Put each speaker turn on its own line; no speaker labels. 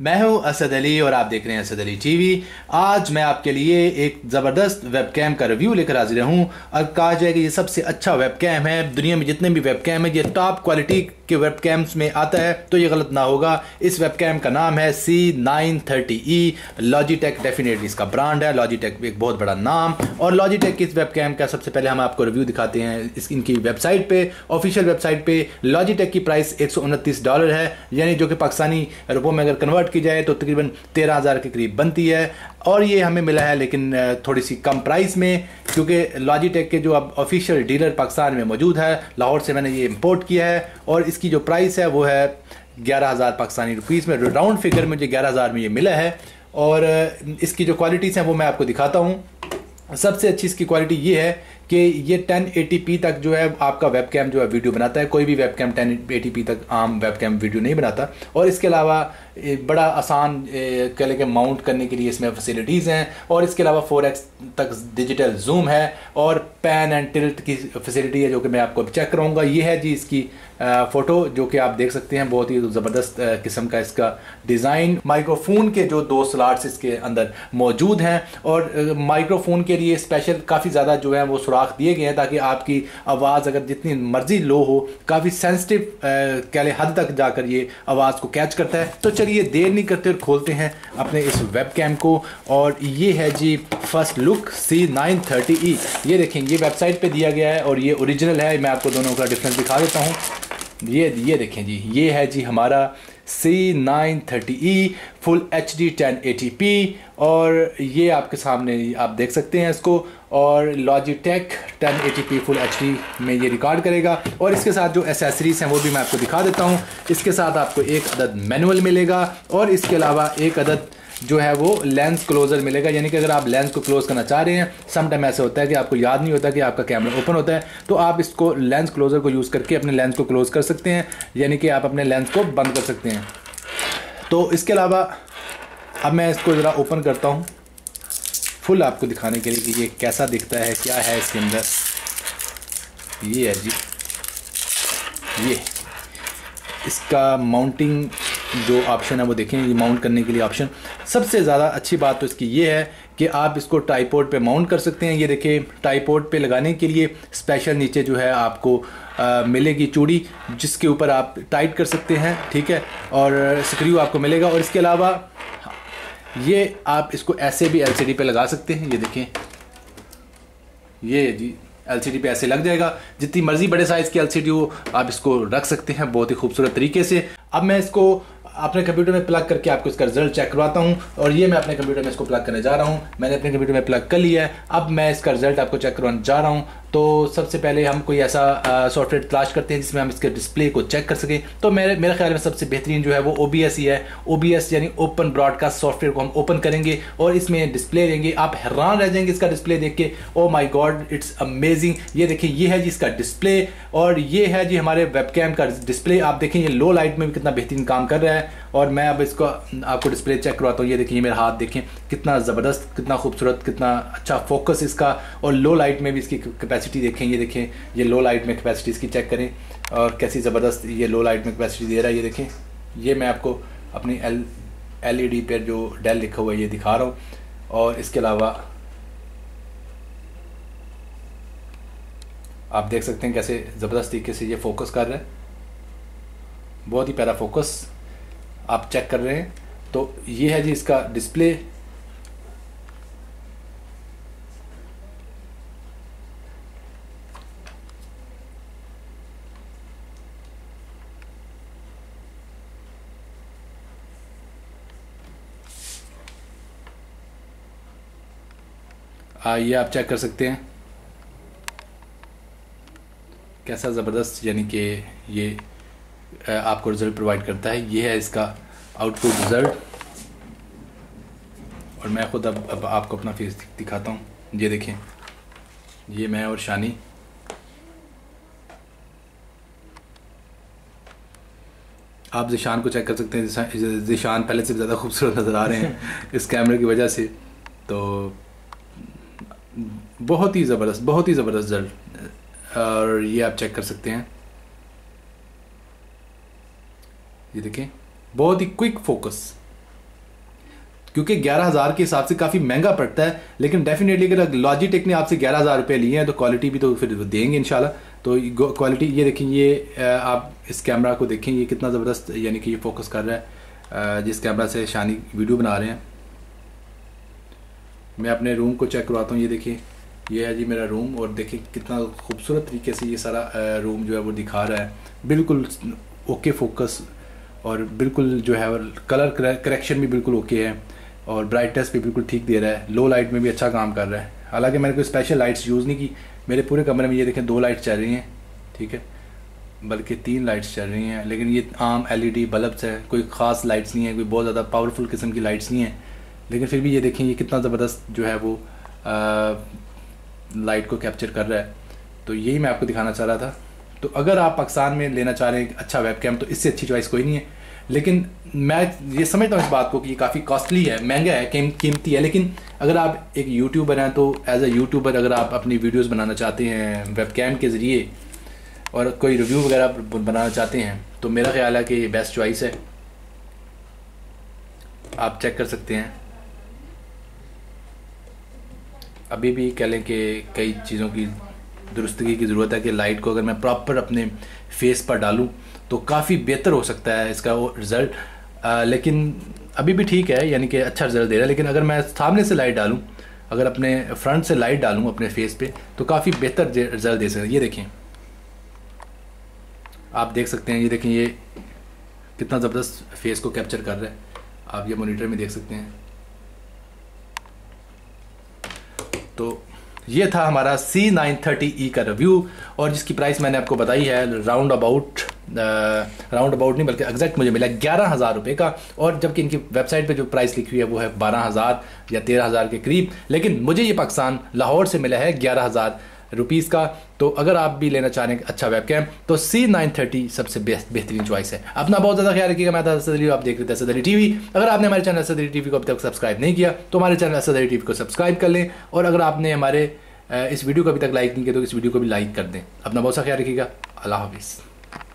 मैं हूं असद अली और आप देख रहे हैं असद अली टीवी। आज मैं आपके लिए एक ज़बरदस्त वेबकैम का रिव्यू लेकर हाजिर हूं और कहा जाए कि ये सबसे अच्छा वेबकैम है दुनिया में। जितने भी वेबकैम है ये टॉप क्वालिटी के वेबकैम्स में आता है, तो ये गलत ना होगा। इस वेबकैम का नाम है C930E। लॉजिटेक डेफिनेटली इसका ब्रांड है। लॉजिटेक एक बहुत बड़ा नाम, और लॉजिटेक की इस वेबकैम का सबसे पहले हम आपको रिव्यू दिखाते हैं। इनकी वेबसाइट पे, ऑफिशियल वेबसाइट पे लॉजिटेक की प्राइस $129 है, यानी जो कि पाकिस्तानी रुपयों में अगर कन्वर्ट की जाए तो तकरीबन 13,000 के करीब बनती है। और ये हमें मिला है लेकिन थोड़ी सी कम प्राइस में, क्योंकि लॉजिटेक के जो अब ऑफिशियल डीलर पाकिस्तान में मौजूद है, लाहौर से मैंने ये इंपोर्ट किया है। और इसकी जो प्राइस है वो है 11,000 पाकिस्तानी रुपीज़ में। राउंड फिगर मुझे 11,000 में ये मिला है। और इसकी जो क्वालिटीज़ हैं वो मैं आपको दिखाता हूँ। सबसे अच्छी इसकी क्वालिटी ये है कि ये 1080p तक जो है आपका वेबकैम जो है वीडियो बनाता है। कोई भी वेबकैम 1080p तक आम वेबकैम वीडियो नहीं बनाता। और इसके अलावा बड़ा आसान कह लें कि माउंट करने के लिए इसमें फैसिलिटीज़ हैं। और इसके अलावा 4x तक डिजिटल जूम है और पैन एंड टिल्ट की फैसिलिटी है, जो कि मैं आपको चेक कराऊंगा। ये है जी इसकी फ़ोटो, जो कि आप देख सकते हैं। बहुत ही ज़बरदस्त किस्म का इसका डिज़ाइन। माइक्रोफोन के जो 2 स्लॉट्स इसके अंदर मौजूद हैं, और माइक्रोफोन के लिए स्पेशल काफ़ी ज़्यादा जो है वो सुराख दिए गए हैं, ताकि आपकी आवाज़ अगर जितनी मर्जी लो हो, काफ़ी सेंसिटिव कह लें हद तक जाकर ये आवाज़ को कैच करता है। तो चलिए देर नहीं करते और खोलते हैं अपने इस वेबकैम को। और ये है जी फर्स्ट लुक C930E। ये देखें, ये वेबसाइट पे दिया गया है और ये ओरिजिनल है। मैं आपको दोनों का डिफरेंस दिखा देता हूँ। ये देखें जी, ये है जी हमारा C930E फुल HD 1080p। और ये आपके सामने आप देख सकते हैं इसको। और लॉजिटेक 1080p फुल HD में ये रिकॉर्ड करेगा। और इसके साथ जो एसेसरीज हैं वो भी मैं आपको दिखा देता हूँ। इसके साथ आपको एक अदद मैनुअल मिलेगा, और इसके अलावा एक अदद जो है वो लेंस क्लोज़र मिलेगा। यानी कि अगर आप लेंस को क्लोज़ करना चाह रहे हैं, सम टाइम ऐसा होता है कि आपको याद नहीं होता कि आपका कैमरा ओपन होता है, तो आप इसको लेंस क्लोज़र को यूज़ करके अपने लेंस को क्लोज़ कर सकते हैं, यानी कि आप अपने लेंस को बंद कर सकते हैं। तो इसके अलावा अब मैं इसको ज़रा ओपन करता हूँ फुल आपको दिखाने के लिए कि ये कैसा दिखता है, क्या है इसके अंदर। ये है जी, ये इसका माउंटिंग जो ऑप्शन है वो देखें। ये माउंट करने के लिए ऑप्शन, सबसे ज़्यादा अच्छी बात तो इसकी ये है कि आप इसको ट्राइपॉड पे माउंट कर सकते हैं। ये देखिए, ट्राइपॉड पे लगाने के लिए स्पेशल नीचे जो है आपको मिलेगी चूड़ी, जिसके ऊपर आप टाइट कर सकते हैं, ठीक है। और स्क्रू आपको मिलेगा। और इसके अलावा ये आप इसको ऐसे भी LCD पे लगा सकते हैं। ये देखें, ये जी LCD पे ऐसे लग जाएगा। जितनी मर्जी बड़े साइज़ की LCD हो आप इसको रख सकते हैं बहुत ही खूबसूरत तरीके से। अब मैं इसको अपने कंप्यूटर में प्लग करके आपको इसका रिजल्ट चेक करवाता हूं। और ये मैं अपने कंप्यूटर में इसको प्लग करने जा रहा हूं। मैंने अपने कंप्यूटर में प्लग कर लिया है। अब मैं इसका रिजल्ट आपको चेक करवाने जा रहा हूं। तो सबसे पहले हम कोई ऐसा सॉफ्टवेयर तलाश करते हैं जिसमें हम इसके डिस्प्ले को चेक कर सकें। तो मेरे ख्याल में सबसे बेहतरीन जो है वो OBS ही है। OBS यानी ओपन ब्रॉडकास्ट सॉफ्टवेयर को हम ओपन करेंगे और इसमें डिस्प्ले लेंगे। आप हैरान रह जाएंगे इसका डिस्प्ले देख के। ओ माई गॉड, इट्स अमेजिंग। ये देखिए, ये है जी इसका डिस्प्ले, और ये है जी हमारे वेबकैम का डिस्प्ले। आप देखें, ये लो लाइट में भी कितना बेहतरीन काम कर रहा है। और मैं अब इसको आपको डिस्प्ले चेक करवाता हूँ। ये देखिए, ये मेरा हाथ देखें, कितना ज़बरदस्त, कितना खूबसूरत, कितना अच्छा फोकस इसका। और लो लाइट में भी इसकी कैपेसिटी देखें। ये देखें, ये लो लाइट में कैपेसिटी इसकी चेक करें, और कैसी ज़बरदस्त ये लो लाइट में कैपेसिटी दे रहा है। ये देखें, ये मैं आपको अपनी LED पर जो डेल लिखा हुआ है ये दिखा रहा हूँ। और इसके अलावा आप देख सकते हैं कैसे ज़बरदस्त तरीके से ये फोकस कर रहा है। बहुत ही प्यारा फोकस आप चेक कर रहे हैं। तो ये है जी इसका डिस्प्ले। ये आप चेक कर सकते हैं कैसा ज़बरदस्त, यानी कि ये आपको रिज़ल्ट प्रोवाइड करता है। ये है इसका आउटपुट रिज़ल्ट। और मैं ख़ुद अब आपको अपना फेस दिखाता हूँ। ये देखें, ये मैं और शानी। आप ज़िशान को चेक कर सकते हैं। ज़िशान पहले से ज़्यादा खूबसूरत नज़र आ रहे हैं इस कैमरे की वजह से। तो बहुत ही ज़बरदस्त रिज़ल्ट। और ये आप चेक कर सकते हैं। ये देखें, बहुत ही क्विक फोकस, क्योंकि 11,000 के हिसाब से काफ़ी महंगा पड़ता है, लेकिन डेफिनेटली अगर लॉजिटेक ने आपसे 11,000 रुपये लिए हैं तो क्वालिटी भी तो फिर देंगे इंशाल्लाह। तो क्वालिटी ये देखें, ये आप इस कैमरा को देखें, ये कितना ज़बरदस्त यानी कि ये फोकस कर रहा है जिस कैमरा से शानी वीडियो बना रहे हैं। मैं अपने रूम को चेक करवाता हूँ। ये देखिए, ये है जी मेरा रूम, और देखिए कितना खूबसूरत तरीके से ये सारा रूम जो है वो दिखा रहा है, बिल्कुल ओके फोकस, और बिल्कुल जो है कलर करेक्शन भी बिल्कुल ओके है, और ब्राइटनेस भी बिल्कुल ठीक दे रहा है, लो लाइट में भी अच्छा काम कर रहा है। हालांकि मैंने कोई स्पेशल लाइट्स यूज़ नहीं की, मेरे पूरे कमरे में ये देखें 2 लाइट्स चल रही हैं, ठीक है, बल्कि 3 लाइट्स चल रही हैं, लेकिन ये आम LED बल्ब्स है, कोई ख़ास लाइट्स नहीं है, कोई बहुत ज़्यादा पावरफुल किस्म की लाइट्स नहीं है, लेकिन फिर भी ये देखें ये कितना ज़बरदस्त जो है वो लाइट को कैप्चर कर रहा है। तो यही मैं आपको दिखाना चाह रहा था। तो अगर आप पाकिस्तान में लेना चाह रहे हैं अच्छा वेबकैम, तो इससे अच्छी चॉइस कोई नहीं है, लेकिन मैं ये समझता हूँ इस बात को कि ये काफ़ी कॉस्टली है, महंगा है, कीमती है, लेकिन अगर आप एक यूट्यूबर हैं तो एज अ यूट्यूबर अगर आप अपनी वीडियोस बनाना चाहते हैं वेबकैम के ज़रिए और कोई रिव्यू वगैरह बनाना चाहते हैं, तो मेरा ख्याल है कि ये बेस्ट चॉइस है। आप चेक कर सकते हैं। अभी भी कह लें कि कई चीज़ों की दुरुस्तगी की ज़रूरत है कि लाइट को अगर मैं प्रॉपर अपने फेस पर डालूं तो काफ़ी बेहतर हो सकता है इसका वो रिज़ल्ट, लेकिन अभी भी ठीक है, यानी कि अच्छा रिज़ल्ट दे रहा है। लेकिन अगर मैं सामने से लाइट डालूं, अगर अपने फ्रंट से लाइट डालूं अपने फेस पे, तो काफ़ी बेहतर रिज़ल्ट दे सकते हैं। ये देखें, आप देख सकते हैं, ये देखें ये कितना ज़बरदस्त फेस को कैप्चर कर रहा है, आप ये मॉनिटर में देख सकते हैं। तो ये था हमारा C930E का रिव्यू, और जिसकी प्राइस मैंने आपको बताई है राउंड अबाउट नहीं बल्कि एग्जैक्ट मुझे मिला 11,000 रुपये का, और जबकि इनकी वेबसाइट पे जो प्राइस लिखी हुई है वो है 12,000 या 13,000 के करीब, लेकिन मुझे ये पाकिस्तान लाहौर से मिला है 11,000 रुपीज़ का। तो अगर आप भी लेना चाह रहे हैं अच्छा वेबकैम, तो C930 सबसे बेहतरीन चॉइस है। अपना बहुत ज़्यादा ख्याल रखिएगा। मैं था असद अली, आप देख रहे थे असद अली टीवी। अगर आपने हमारे चैनल असद अली टीवी को अभी तक सब्सक्राइब नहीं किया तो हमारे चैनल असद अली टीवी को सब्सक्राइब कर लें, और अगर आपने हमारे इस वीडियो को अभी तक लाइक नहीं किया तो इस वीडियो को भी लाइक कर दें। अपना बहुत सा ख्याल रखिएगा। अल्लाह हाफिज़।